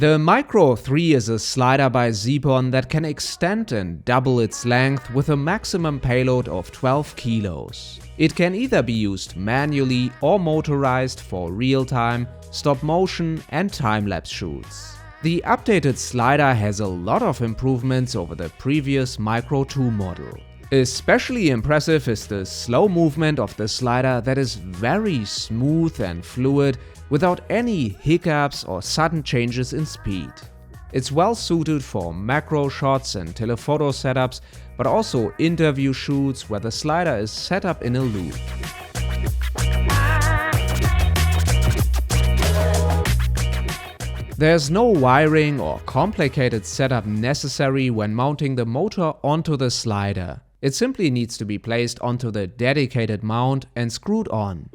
The Micro 3 is a slider by Zeapon that can extend and double its length with a maximum payload of 12 kilos. It can either be used manually or motorized for real-time, stop-motion and time-lapse shoots. The updated slider has a lot of improvements over the previous Micro 2 model. Especially impressive is the slow movement of the slider that is very smooth and fluid without any hiccups or sudden changes in speed. It's well suited for macro shots and telephoto setups, but also interview shoots where the slider is set up in a loop. There's no wiring or complicated setup necessary when mounting the motor onto the slider. It simply needs to be placed onto the dedicated mount and screwed on.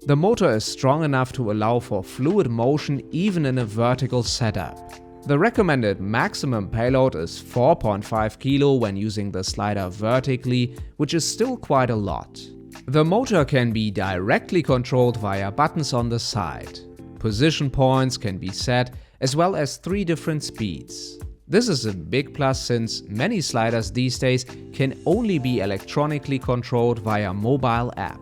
The motor is strong enough to allow for fluid motion even in a vertical setup. The recommended maximum payload is 4.5 kg when using the slider vertically, which is still quite a lot. The motor can be directly controlled via buttons on the side. Position points can be set, as well as 3 different speeds. This is a big plus since many sliders these days can only be electronically controlled via mobile app.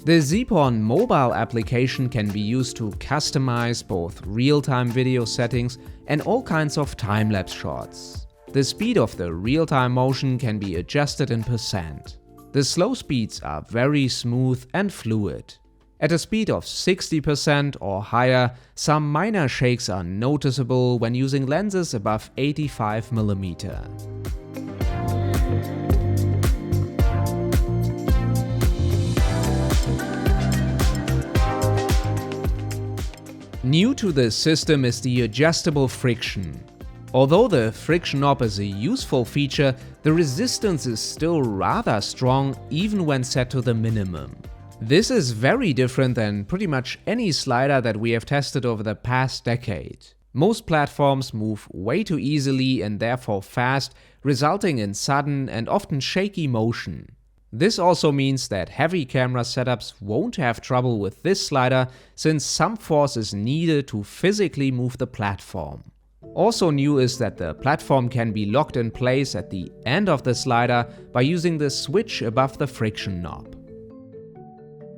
The Zeapon mobile application can be used to customize both real-time video settings and all kinds of time-lapse shots. The speed of the real-time motion can be adjusted in %. The slow speeds are very smooth and fluid. At a speed of 60% or higher, some minor shakes are noticeable when using lenses above 85mm. New to this system is the adjustable friction. Although the friction knob is a useful feature, the resistance is still rather strong even when set to the minimum. This is very different than pretty much any slider that we have tested over the past decade. Most platforms move way too easily and therefore fast, resulting in sudden and often shaky motion. This also means that heavy camera setups won't have trouble with this slider since some force is needed to physically move the platform. Also new is that the platform can be locked in place at the end of the slider by using the switch above the friction knob.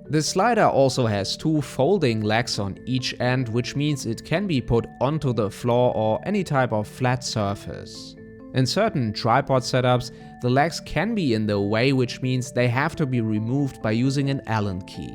The slider also has 2 folding legs on each end, which means it can be put onto the floor or any type of flat surface. In certain tripod setups, the legs can be in the way, which means they have to be removed by using an Allen key.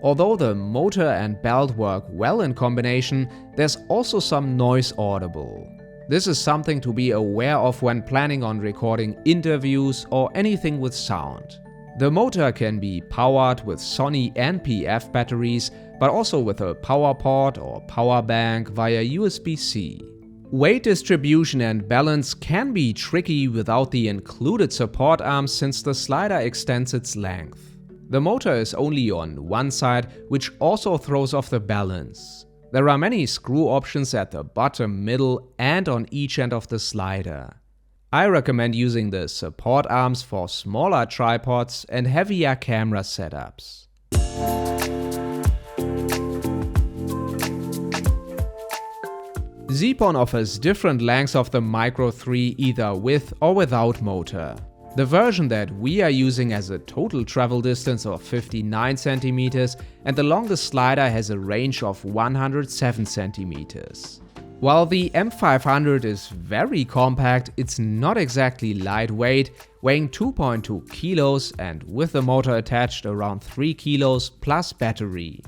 Although the motor and belt work well in combination, there's also some noise audible. This is something to be aware of when planning on recording interviews or anything with sound. The motor can be powered with Sony NP-F batteries, but also with a power port or power bank via USB-C. Weight distribution and balance can be tricky without the included support arms since the slider extends its length. The motor is only on one side, which also throws off the balance. There are many screw options at the bottom, middle and on each end of the slider. I recommend using the support arms for smaller tripods and heavier camera setups. Zeapon offers different lengths of the Micro 3 either with or without motor. The version that we are using has a total travel distance of 59 cm and the longest slider has a range of 107 cm. While the M500 is very compact, it's not exactly lightweight, weighing 2.2 kilos and with the motor attached around 3 kilos plus battery.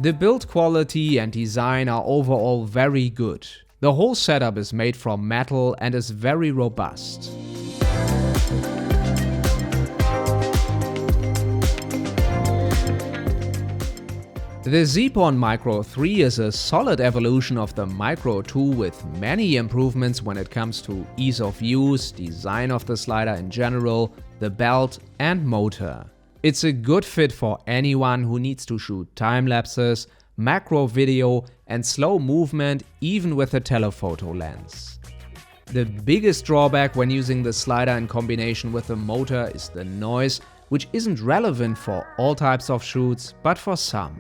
The build quality and design are overall very good. The whole setup is made from metal and is very robust. The Zeapon Micro 3 is a solid evolution of the Micro 2 with many improvements when it comes to ease of use, design of the slider in general, the belt and motor. It's a good fit for anyone who needs to shoot time lapses, macro video and slow movement even with a telephoto lens. The biggest drawback when using the slider in combination with the motor is the noise, which isn't relevant for all types of shoots, but for some.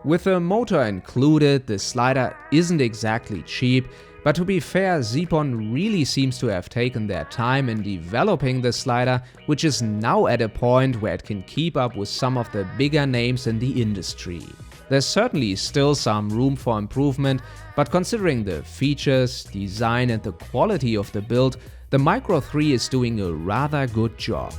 With a motor included, the slider isn't exactly cheap, but to be fair, Zeapon really seems to have taken their time in developing the slider, which is now at a point where it can keep up with some of the bigger names in the industry. There's certainly still some room for improvement, but considering the features, design and the quality of the build, the Micro 3 is doing a rather good job.